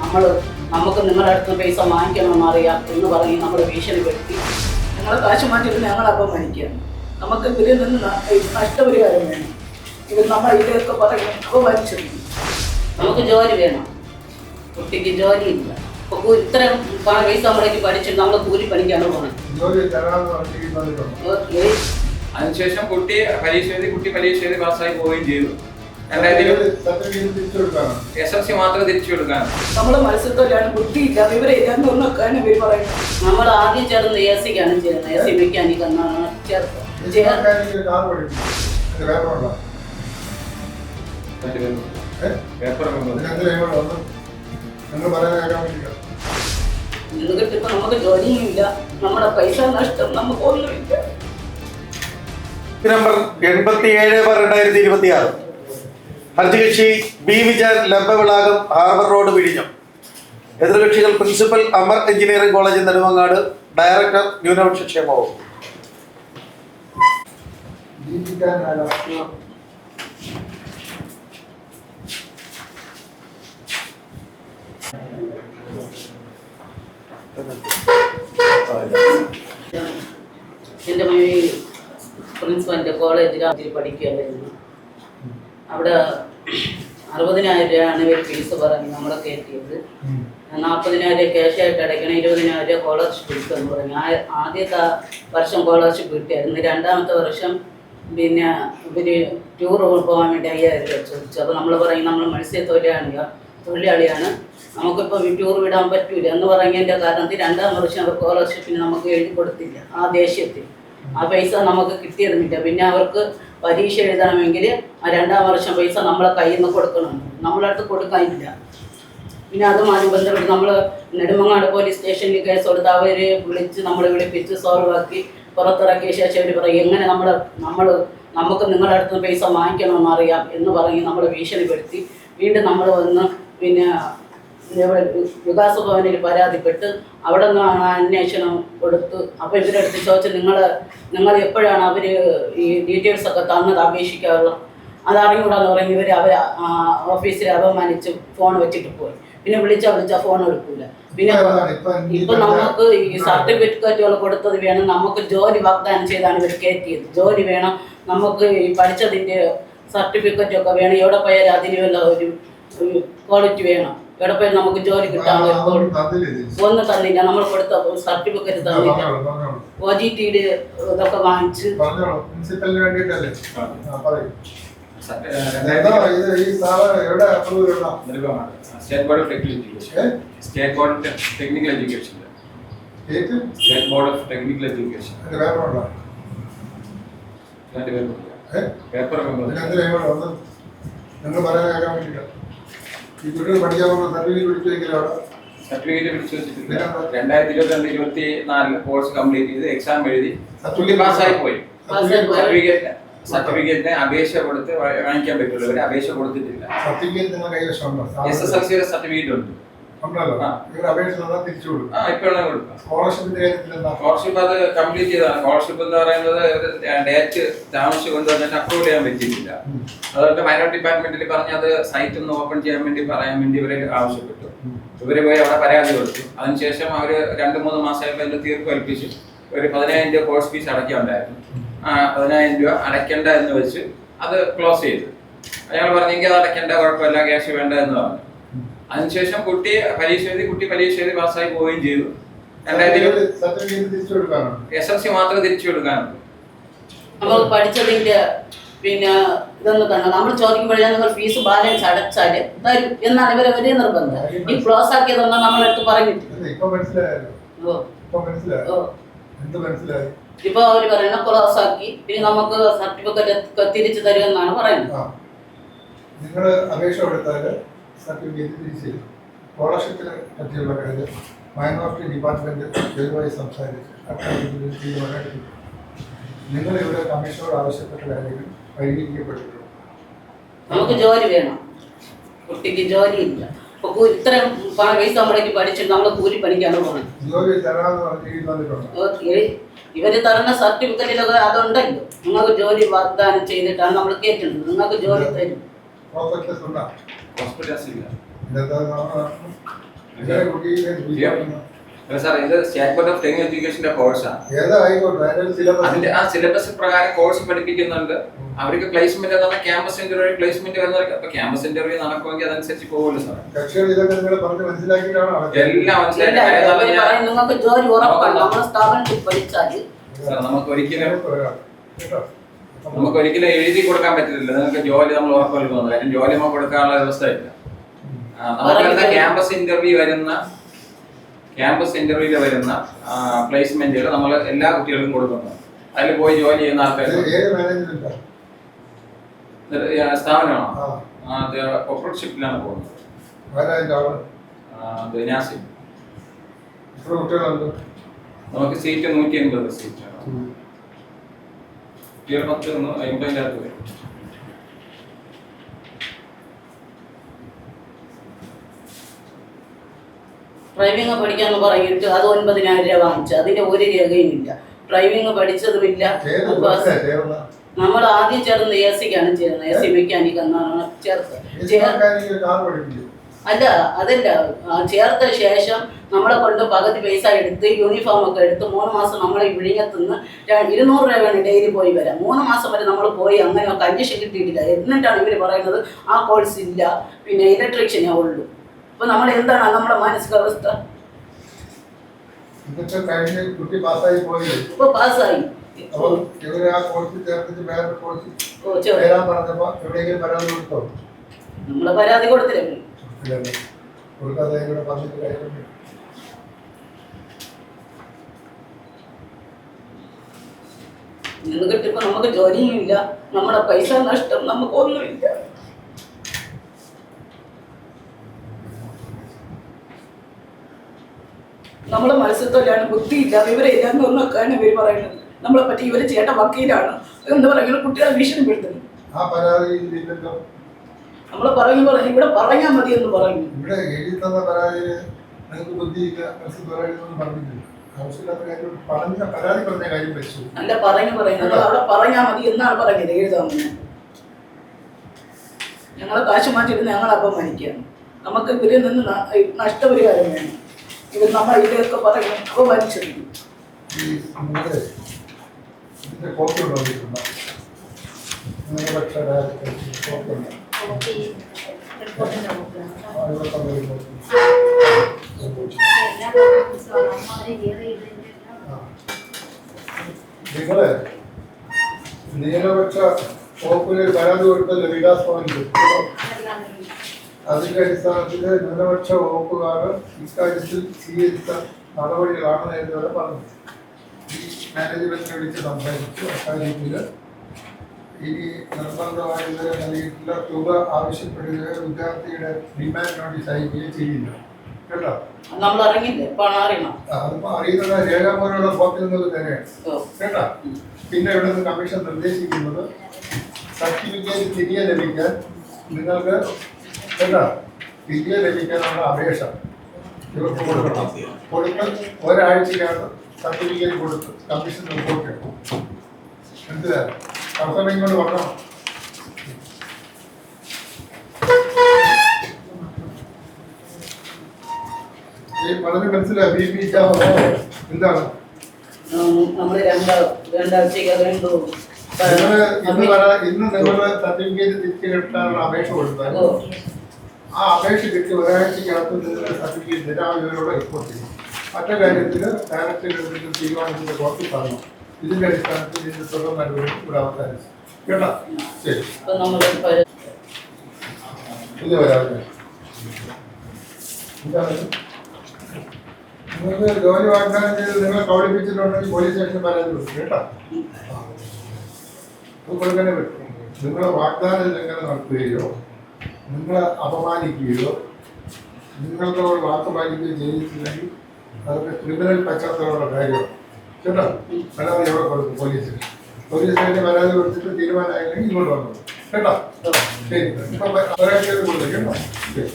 നമ്മൾ നമുക്ക് നിങ്ങളുടെ അടുത്ത് പൈസ വാങ്ങിക്കണമെന്ന് അറിയാം എന്ന് പറഞ്ഞ് നമ്മൾ ഭീഷണിപ്പെടുത്തി ഞങ്ങൾ കാശ് മാറ്റിയിട്ട് ഞങ്ങളപ്പം മരിക്കുകയാണ്. നമുക്ക് ഇവരിൽ നിന്ന് നഷ്ടപരിഹാരം വേണം. ഇവർ നമ്മൾ ഇതൊക്കെ പറയും അപമാനിച്ചിരുന്നു. നമുക്ക് ജോലി വേണം, കുട്ടിക്ക് ജോലിയില്ല. അപ്പോൾ ഇത്രയും പൈസ നമ്മളേക്ക് പഠിച്ചിട്ട് നമ്മൾ കൂലി പണിക്കാണ് പോകുന്നത്. അതിനുശേഷം കുട്ടി പരീക്ഷ എഴുതി പാസ്സായി പോവുകയും ചെയ്തു. SLC മാത്രം തിരിച്ചു കൊടുക്കാൻ നമ്മള് മത്സ്യത്തൊഴിലാണ്, ബുദ്ധിയില്ല, വിവരമില്ല ഒന്നൊക്കെയാണ് ഇവർ പറയുന്നത്. നമ്മൾ ആദ്യം ചേർന്ന് AC ക്കാണ് ചെയ്യുന്നത്. AC മെക്കാനിക് എന്നാണ് ചേർത്ത്. എന്നിട്ട് ഇപ്പൊ നമുക്ക് ജോലിയും ഇല്ല, നമ്മുടെ പൈസ നഷ്ടം, നമുക്ക് ഒന്നുമില്ല. നമ്പർ 87/2026 ഹർജികക്ഷി B Vijayan Lambavilakam harbour road വിഴിഞ്ഞം. എതിർകക്ഷികൾ principal Amar engineering college Nedumangad, director ന്യൂനപക്ഷ ക്ഷേമ വകുപ്പ്. എൻ്റെ പ്രിൻസിപ്പലിൻ്റെ കോളേജിൽ പഠിക്കുകയായിരുന്നു. അവിടെ 60,000 രൂപയാണ് ഇവർ ഫീസ് പറഞ്ഞ് നമ്മളെ കയറ്റിയത്. 40,000 ക്യാഷായിട്ട് അടയ്ക്കണം, 20,000 സ്കോളർഷിപ്പ് കിട്ടുമെന്ന് പറഞ്ഞു. ആദ്യത്തെ വർഷം സ്കോളർഷിപ്പ് കിട്ടിയായിരുന്നു. രണ്ടാമത്തെ വർഷം പിന്നെ ഇവർ ടൂർ പോകാൻ വേണ്ടി 5,000 രൂപ ചോദിച്ചു. അപ്പോൾ നമ്മൾ പറയും നമ്മൾ തൊഴിലാളിയാണ്, നമുക്കിപ്പോൾ ടൂർ വിടാൻ പറ്റൂല എന്ന് പറഞ്ഞതിൻ്റെ കാരണത്തിൽ രണ്ടാം വർഷം അവർ സ്കോളർഷിപ്പിന് നമുക്ക് എഴുതി കൊടുത്തില്ല. ആ ദേഷ്യത്തിൽ ആ പൈസ നമുക്ക് കിട്ടിയിരുന്നില്ല. പിന്നെ അവർക്ക് പരീക്ഷ എഴുതണമെങ്കിൽ ആ രണ്ടാം വർഷം പൈസ നമ്മളെ കയ്യിൽ നിന്ന് കൊടുക്കണം, നമ്മളടുത്ത് കൊടുക്കാനില്ല. പിന്നെ അതുമായി ബന്ധപ്പെട്ട് നമ്മൾ നെടുമങ്ങാട് പോലീസ് സ്റ്റേഷനിൽ കേസ് കൊടുത്ത് അവർ വിളിപ്പിച്ച് സോൾവ് ആക്കി പുറത്തിറക്കിയ ശേഷം അവർ പറയും എങ്ങനെ നമുക്ക് നിങ്ങളുടെ അടുത്ത് പൈസ വാങ്ങിക്കണമെന്ന് അറിയാം എന്ന് പറഞ്ഞ് നമ്മൾ ഭീഷണിപ്പെടുത്തി. വീണ്ടും നമ്മൾ വന്ന് പിന്നെ വികാസ ഭവനിൽ പരാതിപ്പെട്ട് അവിടെ നിന്ന് അന്വേഷണം കൊടുത്തു. അപ്പോൾ ഇവരെടുത്ത് ചോദിച്ചു നിങ്ങൾ എപ്പോഴാണ് അവർ ഈ ഡീറ്റെയിൽസൊക്കെ തന്നത് അപേക്ഷിക്കാറുള്ളത്, അതറിഞ്ഞൂടാന്ന് പറഞ്ഞ് അവർ ഓഫീസിൽ അപമാനിച്ച് ഫോൺ വെച്ചിട്ട് പോയി. പിന്നെ വിളിച്ചാൽ ഫോൺ എടുക്കൂല. പിന്നെ ഇപ്പം നമുക്ക് ഈ സർട്ടിഫിക്കറ്റുകൾ കൊടുത്തത് വേണം, നമുക്ക് ജോലി വാഗ്ദാനം ചെയ്താണ് ഇവർ കയറ്റിയത്. ജോലി വേണം, നമുക്ക് ഈ പഠിച്ചതിൻ്റെ സർട്ടിഫിക്കറ്റൊക്കെ വേണം, എവിടെ പോയാലും അതിന് വല്ല ഒരു ക്വാളിറ്റി വേണം, എവിടെ പോയാൽ നമുക്ക് ജോലി കിട്ടാനുള്ള ഒന്നും തന്നില്ല. നമ്മൾ കൊടുത്ത സർട്ടിഫിക്കറ്റ് തന്നില്ല. OGTD ഇതൊക്കെ വാങ്ങിച്ച് state board of technical education paper certificate പിടിച്ചു വെച്ചിട്ടില്ല. 2022-24 കോഴ്സ് കംപ്ലീറ്റ് ചെയ്ത് എക്സാം എഴുതി പാസ്സായി പോയി. സർട്ടിഫിക്കറ്റിന് അപേക്ഷ കൊടുത്ത് വാങ്ങിക്കാൻ പറ്റുള്ളൂ. ഇവര് അപേക്ഷ കൊടുത്തിട്ടില്ല. SSLC സർട്ടിഫിക്കറ്റ് ഉണ്ട്. സ്കോളർഷിപ്പ് അത് കംപ്ലീറ്റ് ചെയ്തതാണ്. സ്കോളർഷിപ്പ് എന്ന് പറയുന്നത് ഡേറ്റ് താമസിച്ച് കൊണ്ടുവന്നിട്ട് അപ്രൂവ് ചെയ്യാൻ പറ്റിയിട്ടില്ല. അതുകൊണ്ട് മൈനോറിറ്റി ഡിപ്പാർട്ട്മെന്റിൽ പറഞ്ഞ് അത് സൈറ്റ് ഒന്ന് ഓപ്പൺ ചെയ്യാൻ വേണ്ടി പറയാൻ വേണ്ടി ഇവര് ആവശ്യപ്പെട്ടു. ഇവര് പോയി അവിടെ പരാതി കൊടുത്തു. അതിനുശേഷം അവര് 2-3 മാസമായപ്പോൾ അതിന്റെ തീർപ്പ് കൽപ്പിച്ചു. ഒരു 10,000 രൂപ കോഴ്സ് ഫീസ് അടയ്ക്കാനുണ്ടായിരുന്നു. 10,000 രൂപ അടയ്ക്കേണ്ട എന്ന് വെച്ച് അത് ക്ലോസ് ചെയ്തു. അയാൾ പറഞ്ഞെങ്കിൽ അത് അടയ്ക്കേണ്ട, കുഴപ്പമില്ല, ക്യാഷ് വേണ്ട എന്ന് പറഞ്ഞു. അതിനുശേഷം കുട്ടി പരീക്ഷ എഴുതി പാസ്സായി പോവുകയും ചെയ്തു. SLC മാത്രം തിരിച്ചു കൊടുക്കാനുണ്ട്. നമ്മൾ പഠിച്ചതിന്റെ പിന്നെ ഇതൊന്നും തന്നെ നമ്മൾ ചോദിക്കുമ്പോഴേ നിങ്ങൾ ഫീസ് ബാലൻസ് അടച്ചാല് തരും എന്നാണ് ഇവരെ വലിയ നിർബന്ധം. ഈ ക്ലോസ് ആക്കിയതൊന്നും നമ്മളെടുത്ത് പറഞ്ഞിട്ടില്ല. ഇപ്പൊ അവര് പറയുന്ന ക്ലോസ് ആക്കി പിന്നെ നമുക്ക് സർട്ടിഫിക്കറ്റ് തിരിച്ചു തരുമെന്നാണ് പറയുന്നത്. നിങ്ങൾ അപേക്ഷ കൊടുത്താൽ സർട്ടിഫിക്കറ്റ് തിരിച്ചു തരും. സ്കോളർഷിപ്പിനെ പറ്റിയുള്ള കാര്യം മൈനോറിറ്റി ഡിപ്പാർട്ട്മെന്റ് ദയവായി സംസാരിച്ച് അക്കാര്യത്തിൽ തീരുമാനമെടുക്കും. നിങ്ങൾ ഇവിടെ കമ്മീഷനോട് ആവശ്യപ്പെട്ട കാര്യങ്ങൾ പരിഹരിക്കപ്പെട്ടിട്ടുണ്ട്. നമുക്ക് ജോലി വേണം, കുട്ടിക്ക് ജോലിയില്ല. അപ്പൊ ഇത്രയും പൈസ നമ്മളേക്ക് പഠിച്ചിട്ട് നമ്മൾ കൂലി പണിക്കാണ് പോകുന്നത്. ജോലി തരാമെന്ന് പറഞ്ഞിട്ടുണ്ട്. ഇവര് തരുന്ന സർട്ടിഫിക്കറ്റിലൊക്കെ അതുണ്ടല്ലോ, നിങ്ങൾക്ക് ജോലി വാഗ്ദാനം ചെയ്തിട്ടാണ് നമ്മൾ കേൾക്കുന്നത്. നിങ്ങൾക്ക് ജോലി തരും. ഇതെന്താ ഇവരെ കുട്ടിയെ അല്ല സാർ, ഇത് സ്റ്റേറ്റ് ബോർഡ് ഓഫ് ട്രെയിനിങ് എഡ്യൂക്കേഷന്റെ കോഴ്സാണ്. ഏതാ ആയിക്കോട്ടെ അതിന്റെ സിലബസ് അതിന്റെ ആ സിലബസ് പ്രകാരം കോഴ്സ് പഠിപ്പിക്കുന്നുണ്ട്. അവർക്ക് പ്ലേസ്മെന്റ് എന്ന് പറഞ്ഞാൽ ക്യാമ്പസ് ഇന്റർവ്യൂ പ്ലേസ്മെന്റ് വരുന്നവർക്ക് അപ്പൊ ക്യാമ്പസ് ഇന്റർവ്യൂ നടക്കുമെങ്കിൽ അതനുസരിച്ച് പോകുമല്ലോ സാർ. കക്ഷികൾ ഇതൊക്കെ നിങ്ങൾ പറഞ്ഞ് മനസ്സിലാക്കിയിട്ടാണ് എല്ലാം മനസ്സിലായി. നിങ്ങൾക്ക് ജോലി ഉറപ്പാണ് നമ്മുടെ സ്ഥാപനത്തിൽ പഠിച്ചാൽ. സാർ, നമുക്ക് ഒരിക്കലും എഴുതി കൊടുക്കാൻ പറ്റില്ല. നിങ്ങൾക്ക് ജോലി നമ്മൾ ഉറപ്പ് നൽകുന്നു. കാര്യം ജോലി നമുക്ക് കൊടുക്കാനുള്ള വ്യവസ്ഥയില്ല. നമുക്ക് ക്യാമ്പസ് ഇന്റർവ്യൂല് വരുന്ന പ്ലേസ്മെന്റുകൾ നമ്മൾ എല്ലാ കുട്ടികൾക്കും കൊടുക്കുന്നു. അതിൽ പോയി ജോലി ചെയ്യുന്ന ആൾക്കാർ സ്ഥാപനമാണോ? അത് കോർപ്പറേറ്റ്ഷിപ്പിലാണ് പോകുന്നത്. നാസിം. നമുക്ക് സീറ്റ് 180 സീറ്റാണ്. കുട്ടികൾ 10 50 വരും. ഡ്രൈവിംഗ് പഠിക്കാന്ന് പറഞ്ഞിട്ട് അത് 9,000 രൂപ വാങ്ങിച്ചു. അതിന്റെ ഒരു രേഖയും ഇല്ല. ഡ്രൈവിംഗ് പഠിച്ചതുമില്ല. നമ്മൾ ആദ്യം ചേർന്ന് AC ക്കാണ് ചേർന്നത്. AC മെക്കാനിക് എന്നാണ് അല്ല അതല്ല, ചേർത്ത ശേഷം നമ്മളെ കൊണ്ട് പകുതി പൈസ എടുത്ത് യൂണിഫോം ഒക്കെ എടുത്ത് 3 മാസം നമ്മളെ വിഴിഞ്ഞത്തുനിന്ന് 200 രൂപയാണ് ഡെയിലി പോയി വരാം. 3 മാസം വരെ നമ്മൾ പോയി അങ്ങനെ കണ്ടീഷൻ കിട്ടിയിട്ടില്ല. എന്നിട്ടാണ് ഇവർ പറയുന്നത് ആ കോഴ്സ് ഇല്ല, പിന്നെ ഇലക്ട്രീഷ്യനേ ഉള്ളൂ. അപ്പൊ നമ്മൾ എന്താണ് നമ്മുടെ മാനസികാവസ്ഥ? ഇപ്പൊ പാസ്സായി. നമ്മളെ പരാതി കൊടുത്തില്ലേ? നിന്ന് കിട്ടിയപ്പോ നമുക്ക് ജോലിയും ഇല്ല, നമ്മുടെ പൈസ നഷ്ടം, നമുക്കൊന്നുമില്ല. നമ്മളെ മത്സ്യത്തൊഴിലാണ്, ബുദ്ധിയില്ല, വിവരമില്ല എന്നൊക്കെയാണ് ഇവർ പറയുന്നത്. നമ്മളെ പറ്റി ഇവര് ചേട്ട വക്കീലാണ് എന്ന് പറയുന്നത് കുട്ടികളെ ഭീഷണിപ്പെടുത്തുന്നു. നമ്മൾ പറഞ്ഞു ഇവിടെ പറഞ്ഞാൽ മതി എന്ന് പറഞ്ഞു. അല്ല പറഞ്ഞു പറയുന്നത് അവിടെ പറഞ്ഞാൽ മതി എന്നാണ് പറഞ്ഞത്. എഴുതാമെന്ന് ഞങ്ങളെ കാശ് മാറ്റിയിട്ട് ഞങ്ങൾ അപമാനിക്കുകയാണ്. നമുക്ക് ഇവരിൽ നിന്ന് നഷ്ടപരിഹാരം വേണം. ഇവർ നമ്മൾ ഇതിലൊക്കെ പറയും അപമാനിച്ചിരിക്കും. നിങ്ങള് ന്യൂനപക്ഷ വകുപ്പിന് പരാതി കൊടുത്തല്ലോ വികാസ് ഭവനിൽ. അതിന്റെ അടിസ്ഥാനത്തിൽ ന്യൂനപക്ഷ വകുപ്പുകാർ ഇക്കാര്യത്തിൽ സ്വീകരിച്ച നടപടികളാണ് ഇതുവരെ പറഞ്ഞത്. ഈ മാനേജ്മെന്റിനെ വിളിച്ച് സംസാരിച്ചു. അക്കാര്യത്തിൽ ഇനി നിർബന്ധമായി ഇതുവരെ നൽകിയിട്ടുള്ള തുക ആവശ്യപ്പെടുകയോ വിദ്യാർത്ഥിയുടെ ഡിമാൻഡ് നോട്ടീസ് അയക്കുകയോ ചെയ്യില്ല. കേട്ടോ? അതിപ്പോ അറിയുന്ന രേഖാമൂലമുള്ള കോപ്പി എന്നത് തന്നെയാണ്. കേട്ടോ? പിന്നെ ഇവിടെ നിന്ന് കമ്മീഷൻ നിർദ്ദേശിക്കുന്നത് സർട്ടിഫിക്കറ്റ് തിരികെ ലഭിക്കാൻ നിങ്ങൾക്ക് കേട്ടോ തിരികെ ലഭിക്കാനുള്ള അപേക്ഷ ഇവർക്ക് കൊടുക്കണം. കൊടുത്ത് ഒരാഴ്ചയ്ക്കാണ് സർട്ടിഫിക്കറ്റ് കൊടുത്ത് കമ്മീഷൻ റിപ്പോർട്ട് മനസ്സിലായോ? അവസരം ഇങ്ങോട്ട് വരണം. ഈ വളരെ മനസ്സിലായി. എന്താണ് ഇന്ന് നിങ്ങളുടെ സർട്ടിഫിക്കറ്റ് തിരിച്ചു കിട്ടാനുള്ള അപേക്ഷ കൊടുത്താൽ ആ അപേക്ഷ കിട്ടി ഒരാഴ്ചക്കകത്ത് നിങ്ങളുടെ സർട്ടിഫിക്കറ്റ് നിരാവിവരോടെ റിപ്പോർട്ട് ചെയ്യും. മറ്റു കാര്യത്തിൽ ഡയറക്ടർ തീരുമാനത്തിന്റെ കോപ്പി പറഞ്ഞു. ഇതിന്റെ അടിസ്ഥാനത്തിൽ ഇതിന്റെ തുടർ നടപടി ഇവിടെ അവസാനിച്ചു. കേട്ടോ? ശരി. ഇത് വരാതെ നിങ്ങൾക്ക് ജോലി വാഗ്ദാനം ചെയ്ത് നിങ്ങളെ കബളിപ്പിച്ചിട്ടുണ്ടെങ്കിൽ പോലീസ് സ്റ്റേഷനിൽ പരാതി കൊടുക്കും. കേട്ടോ? കൊടുക്കാനേ പറ്റും. നിങ്ങളെ വാഗ്ദാന ലംഘനം നടത്തുകയോ നിങ്ങളെ അപമാനിക്കുകയോ നിങ്ങൾക്കോട് വാക്ക് പാലിക്കുകയോ ചെയ്തിട്ടില്ലെങ്കിൽ അതൊക്കെ ക്രിമിനൽ പശ്ചാത്തലമുള്ള കാര്യമാണ്. കേട്ടോ? പരാതി എവിടെ കൊടുക്കും? പോലീസ് സ്റ്റേഷനിൽ പരാതി കൊടുത്തിട്ട് തീരുമാനമായില്ലെങ്കിൽ ഇങ്ങോട്ട് വന്നു. കേട്ടോ? ശരി. ഇപ്പം ഒരാഴ്ച കൊടുത്തു. കേട്ടോ? ശരി.